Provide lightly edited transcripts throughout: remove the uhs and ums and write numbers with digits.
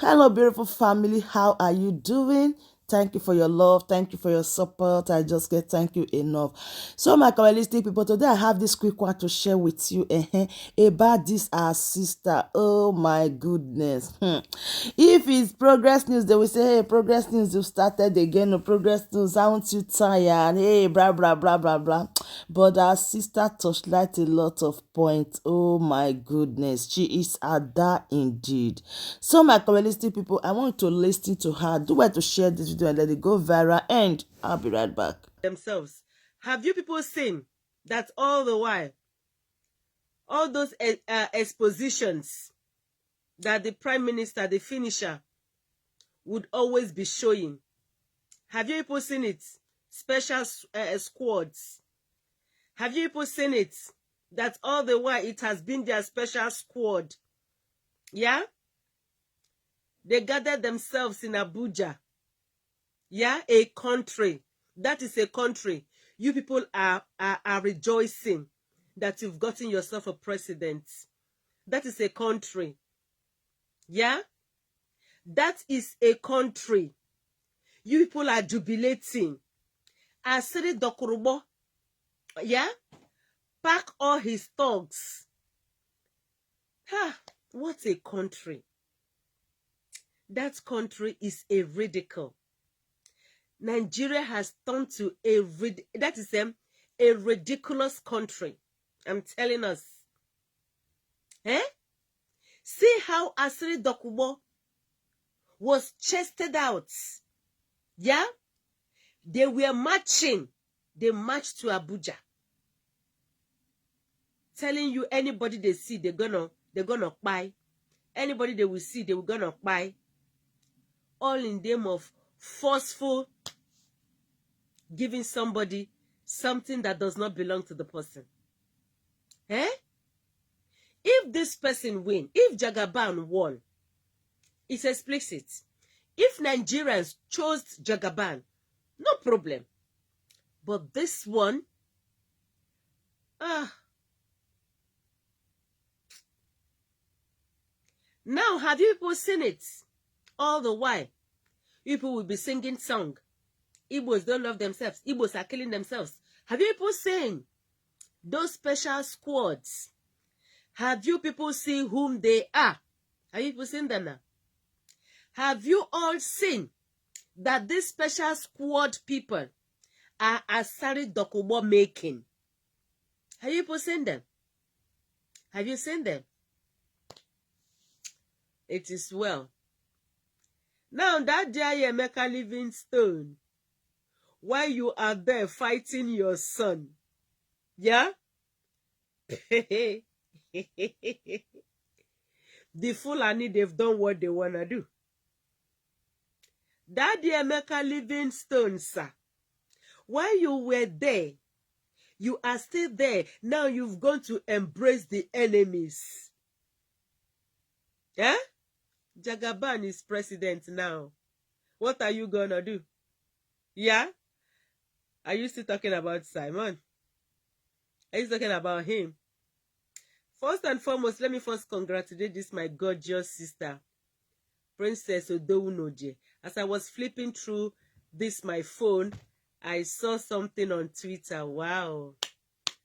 Hello, beautiful family. How are you doing? Thank you for your love. Thank you for your support. I just get thank you enough. So, my Kabbalistic people, today I have this quick one to share with you about this our sister. Oh my goodness. If it's progress news, they will say, hey, progress news, you started again. No progress news, aren't you tired? Hey, blah, blah, blah, blah, blah. But our sister touchlight a lot of points. Oh my goodness. She is Ada indeed. So, my Kabbalistic people, I want to listen to her. Do well to share this video and let it go viral. And I'll be right back. Themselves. Have you people seen that all the while, all those expositions that the Prime Minister, the finisher, would always be showing? Have you people seen it? Special squads. Have you people seen it? That all the while it has been their special squad. Yeah? They gathered themselves in Abuja. Yeah? A country. That is a country. You people are rejoicing that you've gotten yourself a president. That is a country. Yeah? That is a country. You people are jubilating. Asiri Dokurubo, yeah? Pack all his thugs. Ha! What a country. That country is a ridicule. Nigeria has turned to a ridiculous country. I'm telling us. Eh? See how Asiri Dokubo was chested out. Yeah? They were marching. They marched to Abuja. Telling you anybody they see, they're gonna buy. Anybody they will see, they will gonna buy. All in the name of forceful giving somebody something that does not belong to the person. Eh? If this person win, if Jagaban won, it's explicit. If Nigerians chose Jagaban, no problem. But this one, now have you people seen it? All the while, people will be singing song. Igbos don't love themselves. Igbos are killing themselves. Have you people seen those special squads? Have you people seen whom they are? Have you people seen them now? Have you all seen that these special squad people are Asari Dokubo making? Have you people seen them? Have you seen them? It is well. Now that dear Emeka Livingstone, while you are there fighting your son, yeah? The Fulani, they've done what they want to do. Daddy Emeka Livingstone, sir, while you were there, you are still there. Now you've gone to embrace the enemies. Yeah? Jagaban is president now. What are you gonna do? Yeah? Are you still talking about Simon? Are you talking about him? First and foremost, let me first congratulate this my gorgeous sister, Princess Odounoje. As I was flipping through this my phone, I saw something on Twitter. Wow.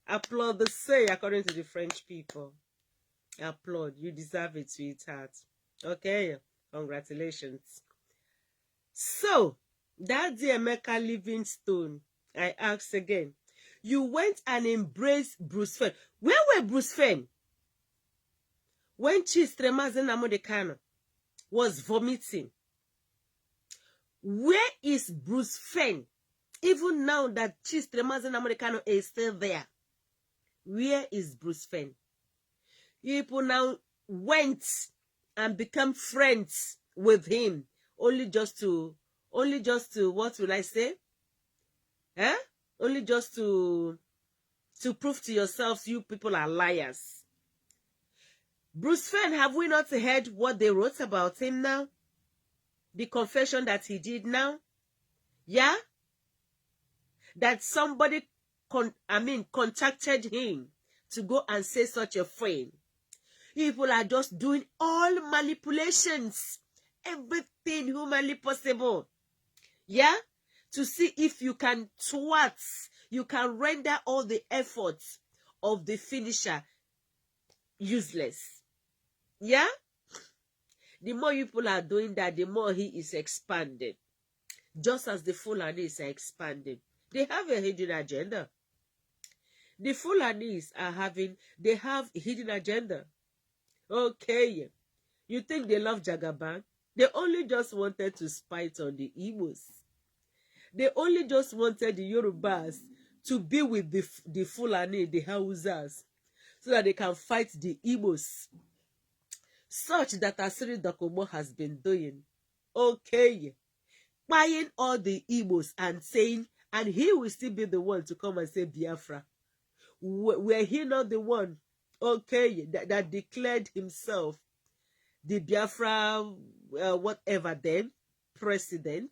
Applaud the say, according to the French people. Applaud. You deserve it, sweetheart. Okay. Congratulations. So, that dear Emeka Livingstone, I ask again. You went and embraced Bruce Fein. Where were Bruce Fein? When Chief Tremazen Amodekano was vomiting. Where is Bruce Fein? Even now that Chief Tremazen Amodekano is still there. Where is Bruce Fein? People now went and become friends with him. Only just to, what will I say? Eh? Only just to prove to yourselves you people are liars. Bruce Fein, have we not heard what they wrote about him now? The confession that he did now? Yeah? That somebody contacted him to go and say such a thing. People are just doing all manipulations everything humanly possible. Yeah? To see if you can you can render all the efforts of the finisher useless. Yeah? The more people are doing that, the more he is expanding. Just as the Fulanis are expanding. They have a hidden agenda. The Fulanis they have a hidden agenda. Okay. You think they love Jagaban? They only just wanted to spite on the Igbos. They only just wanted the Yorubas to be with the Fulani, the Hausas, so that they can fight the Igbos. Such that Asiri Dokomo has been doing. Okay. Buying all the Igbos and saying, and he will still be the one to come and say Biafra. Were he not the one, okay, that declared himself the Biafra, whatever then, president?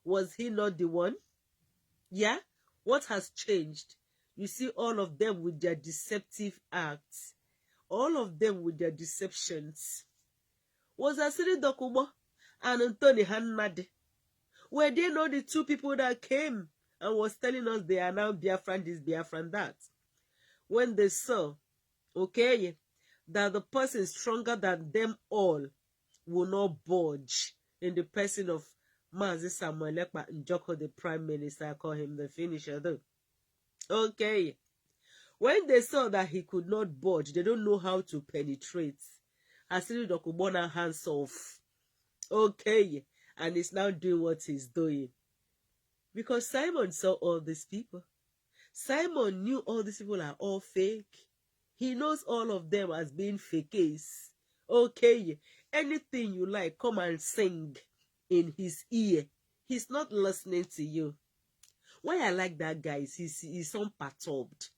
Was he not the one? Yeah? What has changed? You see all of them with their deceptive acts. All of them with their deceptions. Was Asiri Dokubo and Anthony Hanmade? Were they not the two people that came and was telling us they are now Biafran this, Biafran that? When they saw, okay, that the person stronger than them all will not budge in the person of Mazi Samuel Ekpa Njoko, the Prime Minister, I call him the finisher though. Okay. When they saw that he could not budge, they don't know how to penetrate. Asiri Dokubona hands off. Okay. And he's now doing what he's doing. Because Simon saw all these people. Simon knew all these people are all fake. He knows all of them as being fakes. Okay. Anything you like, come and sing in his ear. He's not listening to you. Why I like that guy is he's unperturbed.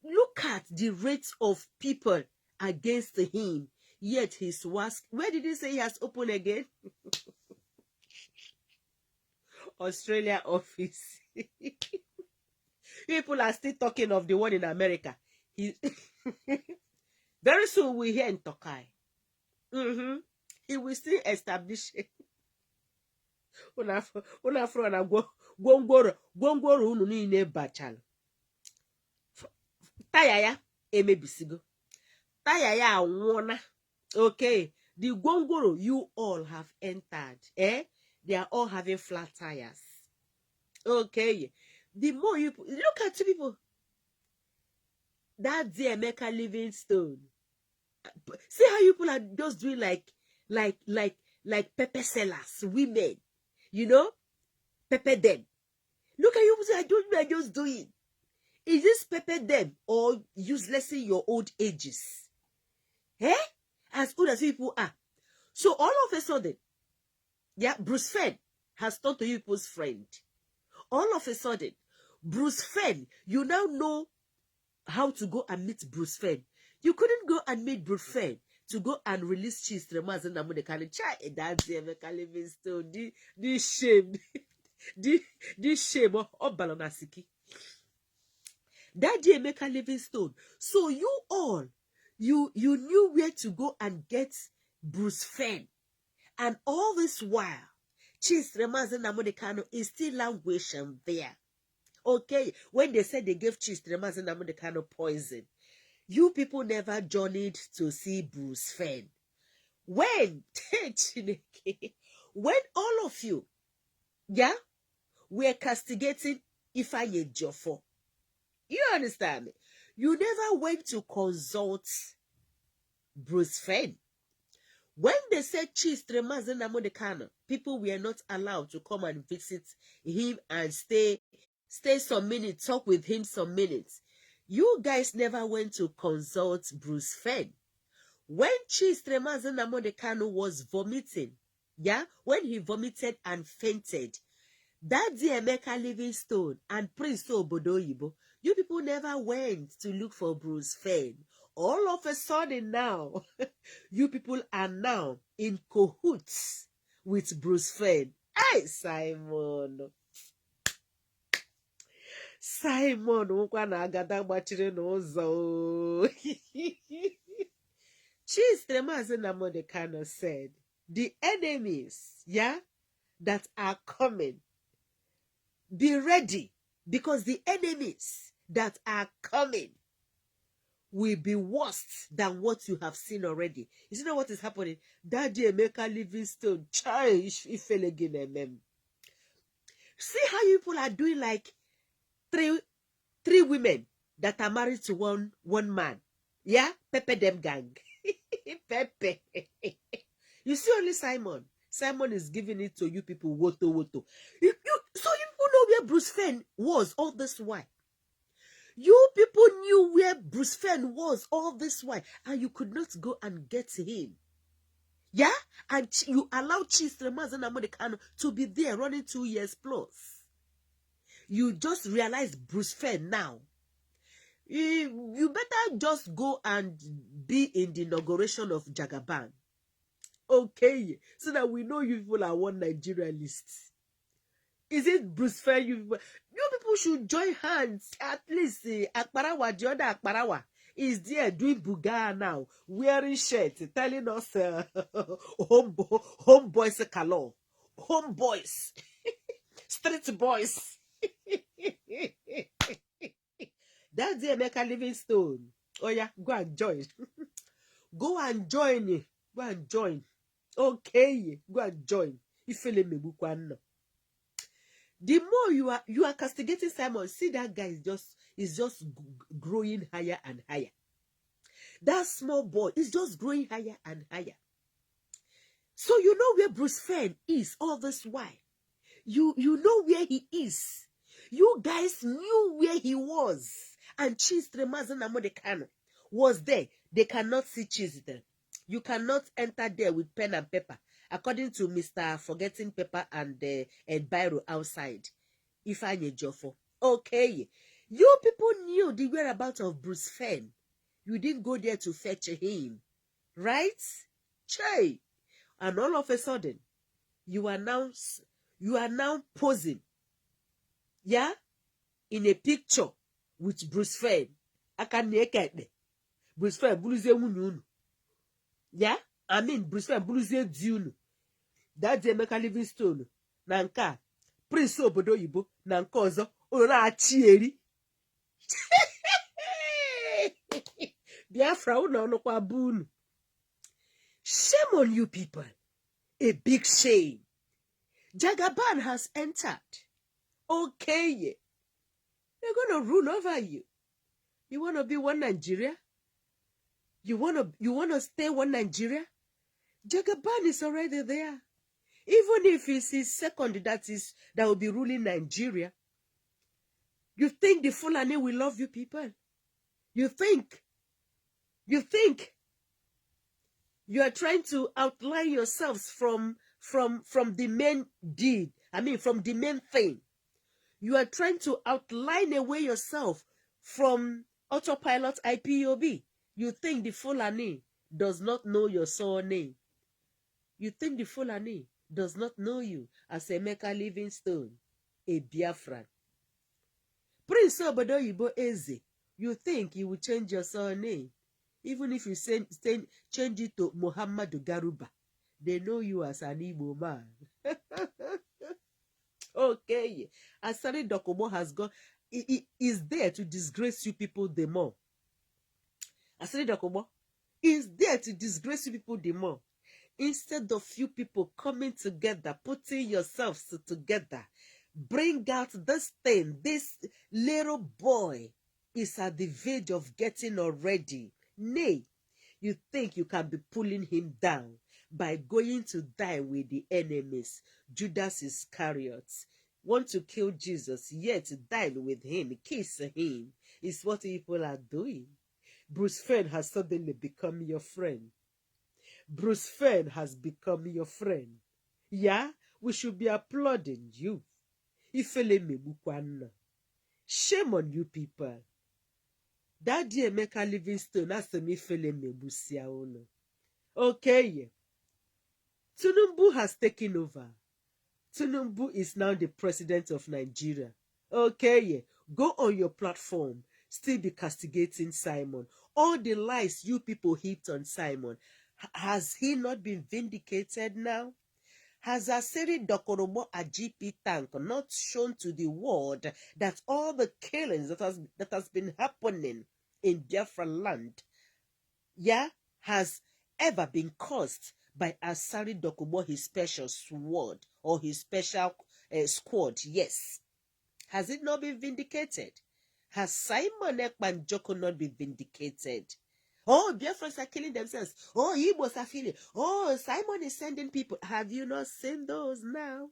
Look at the rates of people against him. Yet his was. Where did he say he has opened again? Australia office. People are still talking of the one in America. Very soon we hear in Tokai. He will still establish unafro na gwongworo unu niile bachara. Taya ya emebisigo. Taya ya anwụọna. Okay, the gwongworo you all have entered, they are all having flat tires. Okay, the more you look at people, that dear Emeka Livingstone. See how you people are just doing like pepper sellers, women, you know, pepper them. Look at you people, I don't know, I just doing. Is this pepper them or uselessing your old ages? As old as people are. So all of a sudden, yeah, Bruce Fein has turned to you people's friend. All of a sudden, Bruce Fein, you now know how to go and meet Bruce Fein. You couldn't go and meet Bruce Fein to go and release cheese to the man and the kind of child. That's the Emeka Livingstone. This shame. This shame of Balonasiki. That the Emeka Livingstone. So you all, you knew where to go and get Bruce Fein. And all this while, Cheese Remazen Namodekano is still languishing there. Okay, when they said they gave Cheese Remazen Namodekano poison, you people never journeyed to see Bruce Fein. When all of you, yeah, were castigating Ifeanyi Ejiofor, you understand me? You never went to consult Bruce Fein. When they said Cheese Tremazen Namodekano, people were not allowed to come and visit him and stay some minutes, talk with him some minutes. You guys never went to consult Bruce Fein. When Cheese Tremazen Namodekano was vomiting, yeah, when he vomited and fainted, that dear Emeka Livingstone and Prince Obodoyibo, you people never went to look for Bruce Fein. All of a sudden now, you people are now in cahoots with Bruce Fein. Hey, Simon. Simon, Cheese Tremazen Namodekano said, The enemies, yeah, that are coming, be ready, because the enemies that are coming will be worse than what you have seen already. You see now what is happening? Daddy Emeka Livingstone, chai, Ifelegin. See how you people are doing like three women that are married to one man. Yeah? Pepe them gang. Pepe. You see only Simon. Simon is giving it to you people, woto. So you people know where Bruce Fein was all this while. You people knew where Bruce Fein was all this while, and you could not go and get him. Yeah? And you allowed Chistremaz and Americano to be there running 2 years plus. You just realized Bruce Fein now. You better just go and be in the inauguration of Jagaban. Okay, so that we know you people are one Nigeria list. Is it Bruce Fein? You people should join hands. At least Akparawa, the other Akparawa, is there doing buga now, wearing shirts, telling us homeboys color, homeboys, street boys. That's the Emeka Livingstone. Oh yeah, go and join. Go and join. Go and join. Okay, go and join. The more you are castigating Simon, see that guy is just growing higher and higher. That small boy is just growing higher and higher. So you know where Bruce Fein is all this while. You know where he is. You guys knew where he was. And Chistremaz Amodekano was there. They cannot see Chistre. You cannot enter there with pen and paper. According to Mr. Forgetting Paper and Biro outside. Ifanye Jofo. Okay. You people knew the whereabouts of Bruce Fein. You didn't go there to fetch him. Right? Che. And all of a sudden, you are now posing. Yeah? In a picture with Bruce Fein. Bruce Fein buluze wunu. Yeah? I mean Bruce Fein buluze diunu. That's Emeka Livingstone. Na nka Prince obodo Igbo na nke ọzọ unu na-achị eri. Biafra unu ọnụkwa bụ unu. Shame on you people. A big shame. Jagaban has entered. Okay. They're going to rule over you. You want to be one Nigeria? You want to stay one Nigeria? Jagaban is already there. Even if it's his second that will be ruling Nigeria. You think the Fulani will love you people? You think you are trying to outline yourselves from the main deed. I mean, from the main thing. You are trying to outline away yourself from autopilot IPOB. You think the Fulani does not know your surname. You think the Fulani does not know you as Emeka Livingstone, a Biafran. Prince Obodo Igbo Eze, you think you will change your surname. Even if you change it to Muhammadu Garuba, they know you as an Igbo man. Okay. Asari Dokubo has gone. He is there to disgrace you people the more. Asari Dokubo is there to disgrace you people the more. Instead of you people coming together, putting yourselves together, bring out this thing. This little boy is at the verge of getting already. Nay, you think you can be pulling him down by going to die with the enemies. Judas Iscariot want to kill Jesus, yet die with him, kiss him, is what people are doing. Bruce Fein has suddenly become your friend. Bruce Fein has become your friend. Yeah, we should be applauding you. Shame on you people. Daddy Emeka Livingstone ifele mebusia ono. Okay. Tinubu has taken over. Tinubu is now the president of Nigeria. Okay. Go on your platform. Still be castigating Simon. All the lies you people heaped on Simon. Has he not been vindicated now? Has Asiri Dokorobo a GP tank not shown to the world that all the killings that has been happening in Biafra land, yeah, has ever been caused by Asari Dokubo, his special sword or his special squad? Yes. Has it not been vindicated? Has Simon Ekpanjoko not been vindicated? Oh, Biafrans are killing themselves. Oh, Igbos are feeling. Oh, Simon is sending people. Have you not seen those now?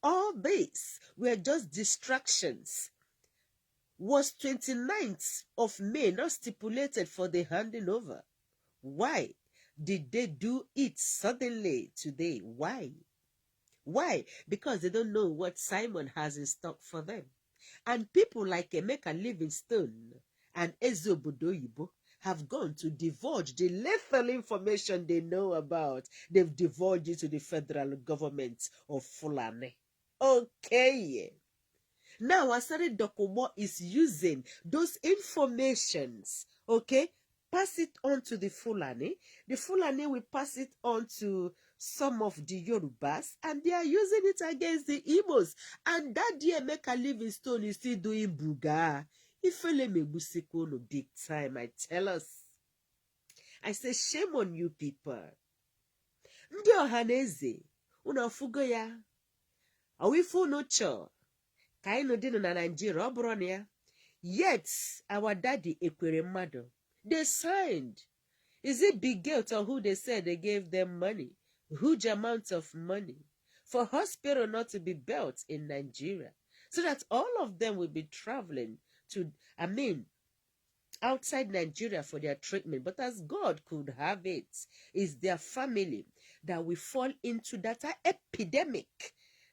All these were just distractions. Was 29th of May not stipulated for the handing over? Why did they do it suddenly today? Why? Why? Because they don't know what Simon has in stock for them. And people like Emeka Livingstone and Ezobodoyibo have gone to divulge the lethal information they know about. They've divulged it to the federal government of Fulani. Okay. Now, Asari Dokubo is using those informations, okay? Pass it on to the Fulani. The Fulani will pass it on to some of the Yorubas, and they are using it against the Igbos. And that dear Mecca Livingstone is still doing buga. Ifele Megusiko no big time, I tell us. I say, shame on you people. Ndi Ohaneze, unafugo ya. Awifu no cho. Kaino dino na Nigeria, obronia ya. Yet, our daddy ekwere mmadụ. They signed. Is it Big Guilt or who they said they gave them money? Huge amounts of money for hospital not to be built in Nigeria, so that all of them will be traveling to, outside Nigeria for their treatment. But as God could have it, is their family that will fall into that epidemic,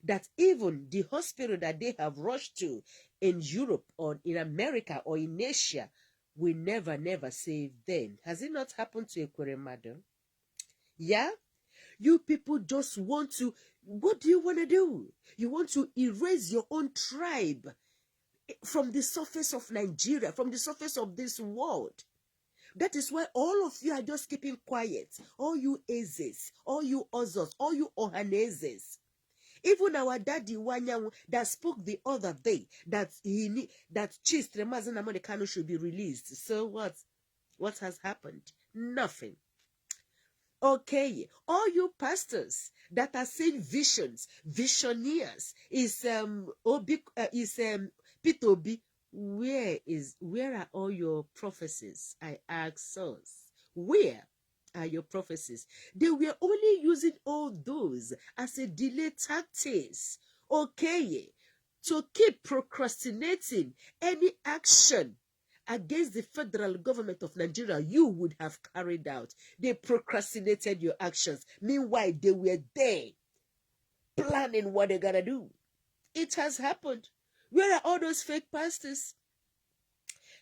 that even the hospital that they have rushed to in Europe or in America or in Asia will never save them. Has it not happened to Ekwere Madam? Yeah? You people just want to, what do you want to do? You want to erase your own tribe from the surface of Nigeria, from the surface of this world. That is why all of you are just keeping quiet. All you Ezes, all you Ozos, all you Ohanezes. Even our daddy Wanyangu that spoke the other day that Chief Tremazina Monikano should be released. So what? What has happened? Nothing. Okay, all you pastors that are seeing visions, visioneers, is Peter Obi. Where are all your prophecies? I ask us. Where are your prophecies? They were only using all those as a delay tactics. Okay, to keep procrastinating any action against the federal government of Nigeria you would have carried out. They procrastinated your actions. Meanwhile, they were there planning what they're gonna do. It has happened. Where are all those fake pastors?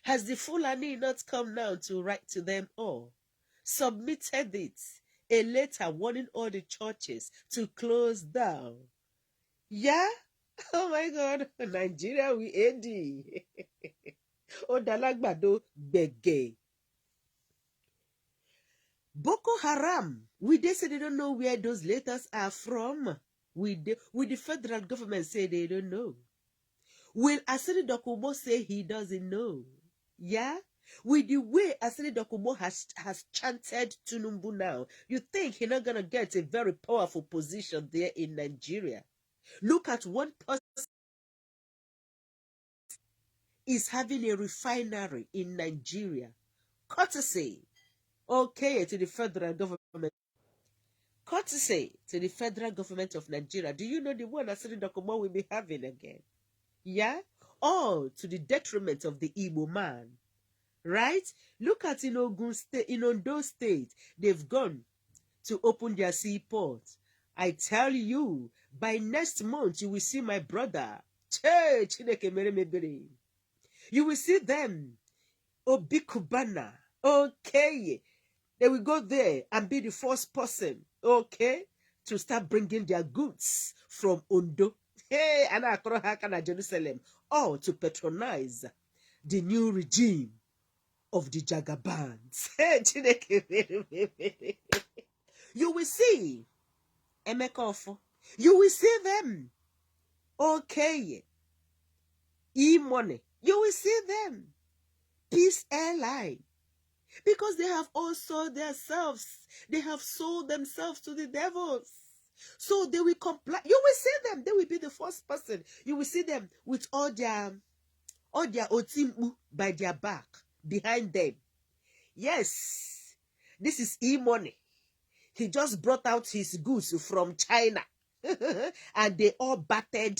Has the Fulani not come now to write to them all? Submitted it. A letter warning all the churches to close down. Yeah? Oh my God. Nigeria, we AD. Odalagbado Bege. Boko Haram. They say they don't know where those letters are from. Will the federal government say they don't know? Will Asiri Dokubo say he doesn't know? Yeah? With the way Asiri Dokubo has chanted Tunumbu now, you think he's not going to get a very powerful position there in Nigeria? Look at one person is having a refinery in Nigeria. Courtesy, okay, to the federal government. Courtesy to the federal government of Nigeria. Do you know the one Asiri Dokubo will be having again? Yeah? All to the detriment of the Igbo man. Right? Look at in Ogun State, in Ondo State, they've gone to open their seaport. I tell you, by next month, you will see my brother. You will see them. Obikubana. Okay. They will go there and be the first person, okay, to start bringing their goods from Ondo. Hey, and Jerusalem, all to patronize the new regime of the Jagabans. You will see Emekofo. You will see them. Okay. E-money. You will see them. Peace Airline. Because they have also themselves. They have sold themselves to the devils. So they will comply. You will see them. They will be the first person. You will see them with all their otimbu by their back, behind them. Yes, this is e-money. He just brought out his goods from China. And they all battered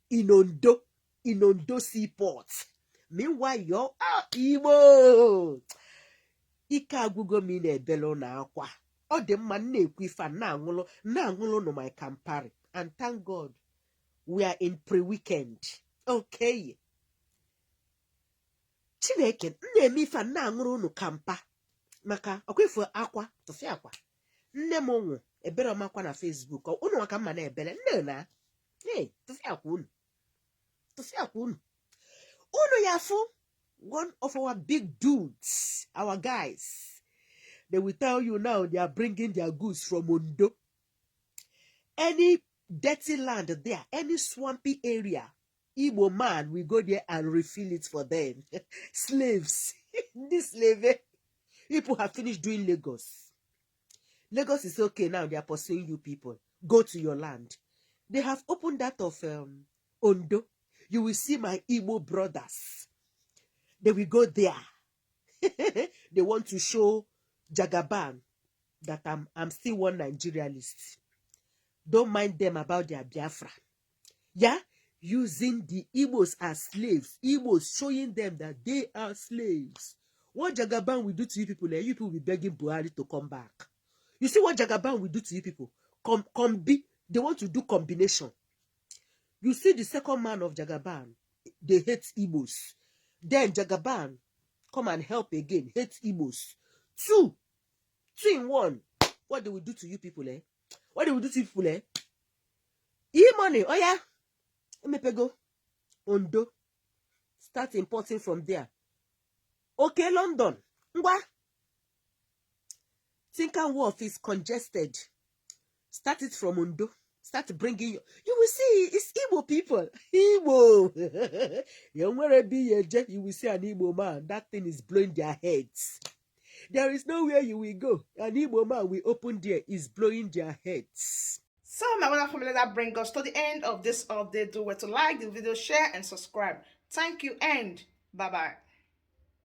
in Ondo seaport. Meanwhile, you're Igbo. Ike agwụgo m na-ebelo na akwa. Ọ dị mma na-ekwu ife a na-aṅụlụ no my Campari. And thank God, we are in pre-weekend. Okay. Chineke, na-eme ife a na-aṅụrụ unu kampa. Maka ọkwefu akwa, tụfịa akwa. Nne m nwụ ebere ọmakwa na Facebook. Unu maka mma na-ebele. Nne na. Hey, tụfịa akwa unu. Tụfịa akwa unu. Unu yafu. One of our big dudes, our guys, they will tell you now they are bringing their goods from Ondo. Any dirty land there, any swampy area, Igbo man will go there and refill it for them. Slaves. This slave, people have finished doing Lagos. Lagos is okay now, they are pursuing you people. Go to your land. They have opened that of Ondo. You will see my Igbo brothers. They will go there. They want to show Jagaban that I'm still one Nigerianist. Don't mind them about their Biafra. Yeah? Using the Igbos as slaves. Igbos showing them that they are slaves. What Jagaban will do to you people, you people will be begging Buhari to come back. You see what Jagaban will do to you people? They want to do combination. You see the second man of Jagaban, they hate Igbos. Then Jagaban come and help again, hate Igbos. Two in one. What they will do to you people, eh? What they will do to you people, eh? E-money, oh yeah. Emepego, Ondo. Start importing from there. Okay, London. Ngwa. Tinker Wharf is congested. Start it from Ondo. Start bringing you will see it's Igbo people. Igbo. You will see an Igbo man. That thing is blowing their heads. There is nowhere you will go. An Igbo man will open there is blowing their heads. So my wonderful family, that brings us to the end of this update. Do well to like the video, share, and subscribe. Thank you and bye-bye.